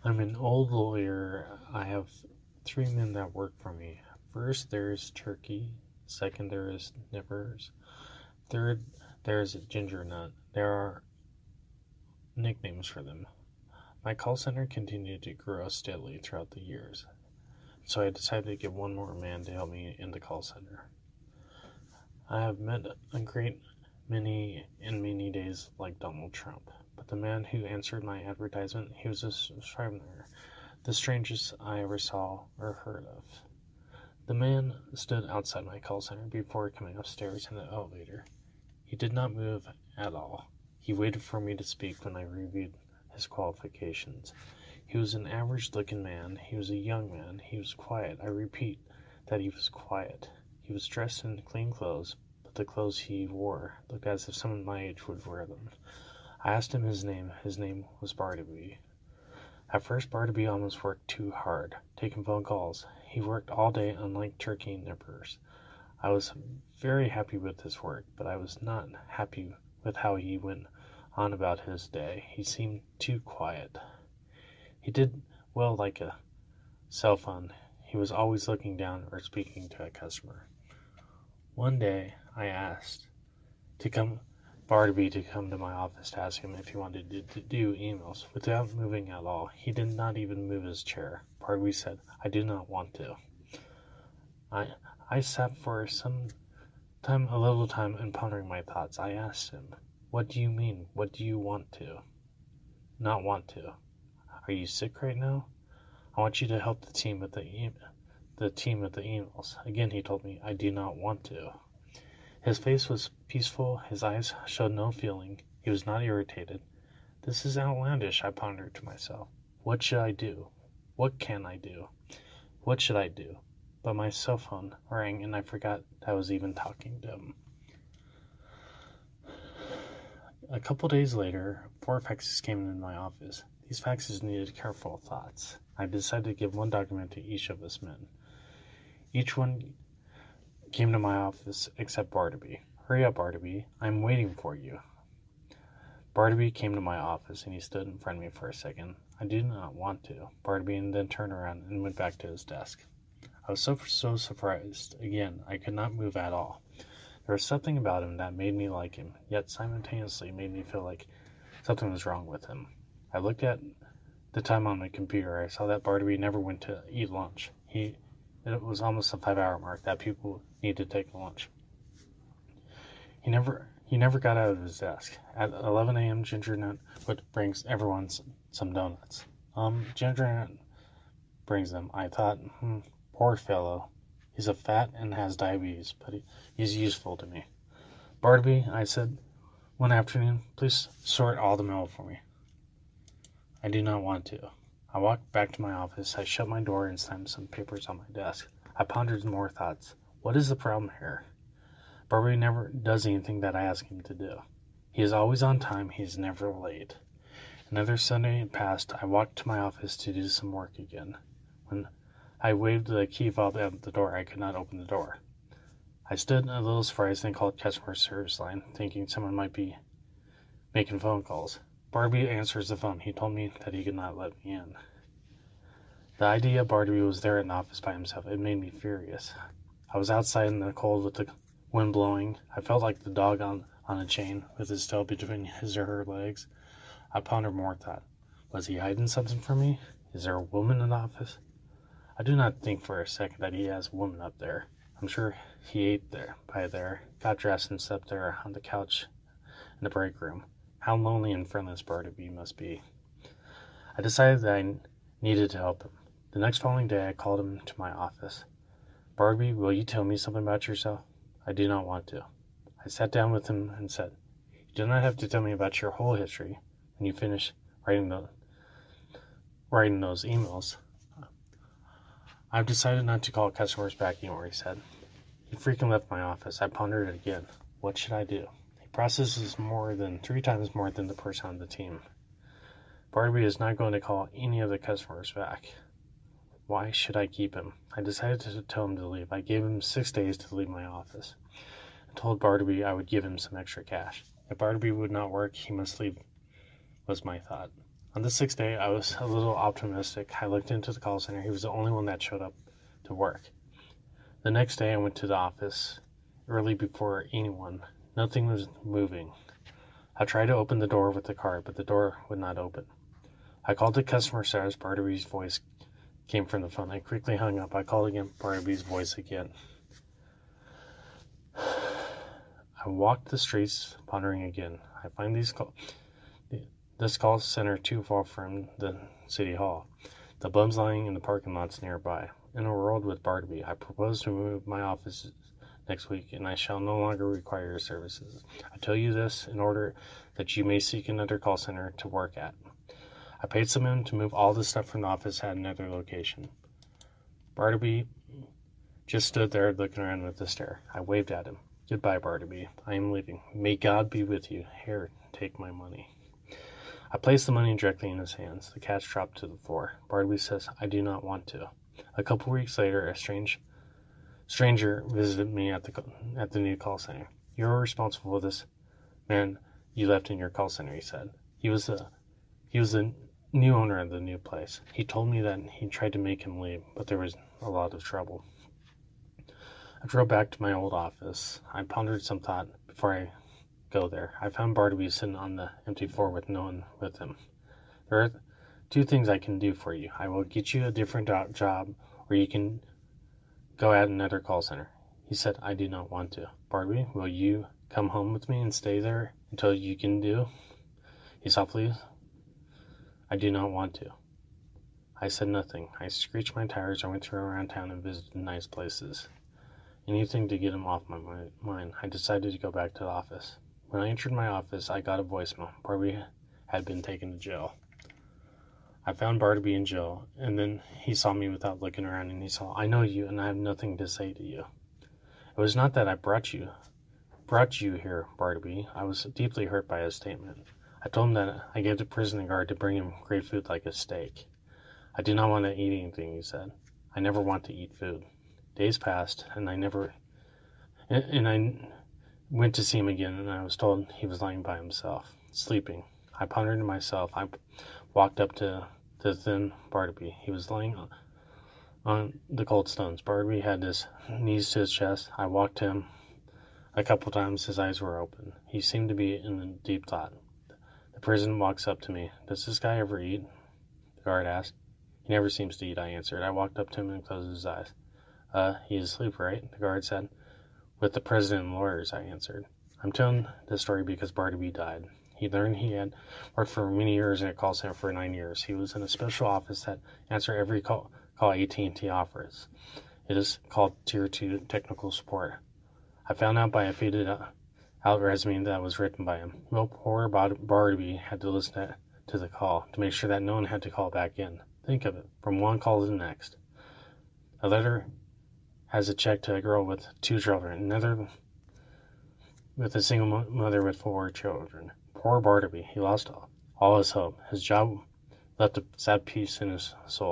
I'm an old lawyer. I have three men that work for me. First, there is Turkey. Second, there is Nippers. Third, there is Ginger Nut. There are nicknames for them. My call center continued to grow steadily throughout the years, so I decided to get one more man to help me in the call center. I have met a great many in many days like Donald Trump, but the man who answered my advertisement, he was a scrivener, the strangest I ever saw or heard of. The man stood outside my call center before coming upstairs in the elevator. He did not move at all. He waited for me to speak when I reviewed his qualifications. He was an average-looking man. He was a young man. He was quiet. I repeat that he was quiet. He was dressed in clean clothes, but the clothes he wore looked as if someone my age would wear them. I asked him his name. His name was Bartleby. At first, Bartleby almost worked too hard, taking phone calls. He worked all day, unlike Turkey and Nippers. I was very happy with his work, but I was not happy with how he went on about his day. He seemed too quiet. He did well like a cell phone. He was always looking down or speaking to a customer. One day, I asked Bartleby to come to my office to ask him if he wanted to do emails. Without moving at all, he did not even move his chair. Bartleby said, "I do not want to." I sat for a little time and pondering my thoughts. I asked him, "What do you mean? What do you want to?" "Not want to." "Are you sick right now?" "I want you to help the team with the emails." Again, he told me, "I do not want to." His face was peaceful. His eyes showed no feeling. He was not irritated. This is outlandish, I pondered to myself. What should I do? What can I do? What should I do? But my cell phone rang and I forgot I was even talking to him. A couple days later, 4 faxes came in my office. These faxes needed careful thoughts. I decided to give one document to each of us men. Each one came to my office except Bartleby. "Hurry up, Bartleby. I'm waiting for you." Bartleby came to my office and he stood in front of me for a second. "I do not want to," Bartleby, and then turned around and went back to his desk. I was so surprised. Again, I could not move at all. There was something about him that made me like him, yet simultaneously made me feel like something was wrong with him. I looked at the time on my computer. I saw that Bartleby never went to eat lunch. It was almost a 5-hour mark that people need to take lunch. He never got out of his desk. At 11 a.m., Ginger Nut brings everyone some donuts. Ginger Nut brings them. I thought, poor fellow. He's a fat and has diabetes, but he's useful to me. "Bartleby," I said one afternoon, "please sort all the mail for me." "I do not want to." I walked back to my office. I shut my door and slammed some papers on my desk. I pondered more thoughts. What is the problem here? Bartleby never does anything that I ask him to do. He is always on time. He is never late. Another Sunday had passed. I walked to my office to do some work again. When I waved the key fob at the door, I could not open the door. I stood a little surprised and called customer service line, thinking someone might be making phone calls. Bartleby answers the phone. He told me that he could not let me in. The idea Bartleby was there in the office by himself, it made me furious. I was outside in the cold with the wind blowing. I felt like the dog on a chain with his tail between his or her legs. I pondered more thought. Was he hiding something from me? Is there a woman in the office? I do not think for a second that he has a woman up there. I'm sure he ate there, got dressed and slept there on the couch in the break room. How lonely and friendless Bartleby must be. I decided that I needed to help him. The next following day, I called him to my office. "Bartleby, will you tell me something about yourself?" "I do not want to." I sat down with him and said, "You do not have to tell me about your whole history when you finish writing those emails." "I've decided not to call customers back anymore," he said. He freaking left my office. I pondered it again. What should I do? He processes 3 times more than the person on the team. Bartleby is not going to call any of the customers back. Why should I keep him? I decided to tell him to leave. I gave him 6 days to leave my office. I told Bartleby I would give him some extra cash. If Bartleby would not work, he must leave, was my thought. On the sixth day, I was a little optimistic. I looked into the call center. He was the only one that showed up to work. The next day, I went to the office early before anyone. Nothing was moving. I tried to open the door with the card, but the door would not open. I called the customer service. Bartleby's voice came from the phone. I quickly hung up. I called again. Bartleby's voice again. I walked the streets, pondering again. I find this call center too far from the city hall. The bums lying in the parking lots nearby. In a world with Bartleby, I propose to move my office next week, and I shall no longer require your services. I tell you this in order that you may seek another call center to work at. I paid someone to move all the stuff from the office at another location. Bartleby just stood there looking around with a stare. I waved at him. Goodbye, Bartleby. I am leaving. May God be with you. Here, take my money. I placed the money directly in his hands. The cash dropped to the floor. Bartleby says, I do not want to. A couple weeks later, a stranger visited me at the new call center. You're responsible for this man you left in your call center, he said. He was the new owner of the new place. He told me that he tried to make him leave, but there was a lot of trouble. I drove back to my old office. I pondered some thought before I go there. I found Bartleby sitting on the empty floor with no one with him. There are two things I can do for you. I will get you a different job, or you can go at another call center. He said, I do not want to. Bartleby, will you come home with me and stay there until you can do? He softly, I do not want to. I said nothing. I screeched my tires. I went around town and visited nice places. Anything to get him off my mind. I decided to go back to the office. When I entered my office, I got a voicemail. Bartleby had been taken to jail. I found Bartleby in jail, and then he saw me without looking around, and he saw, I know you, and I have nothing to say to you. It was not that I brought you here, Bartleby. I was deeply hurt by his statement. I told him that I gave the prison guard to bring him great food like a steak. I do not want to eat anything, he said. I never want to eat food. Days passed, and I went to see him again, and I was told he was lying by himself, sleeping. I pondered to myself. I walked up to the thin Bartleby. He was lying on the cold stones. Bartleby had his knees to his chest. I walked him a couple times. His eyes were open. He seemed to be in a deep thought. The prison walks up to me. Does this guy ever eat? The guard asked. He never seems to eat, I answered. I walked up to him and closed his eyes. He's asleep, right? The guard said. With the president and lawyers, I answered. I'm telling this story because Bartleby died. He learned he had worked for many years in a call center for 9 years. He was in a special office that answered every call AT&T offers. It is called Tier 2 Technical Support. I found out by a faded out resume that was written by him. Well, poor Bartleby had to listen to the call to make sure that no one had to call back in. Think of it, from one call to the next. A letter has a check to a girl with 2 children, another with a single mother with 4 children. Poor Bartleby, he lost all his hope. His job left a sad peace in his soul.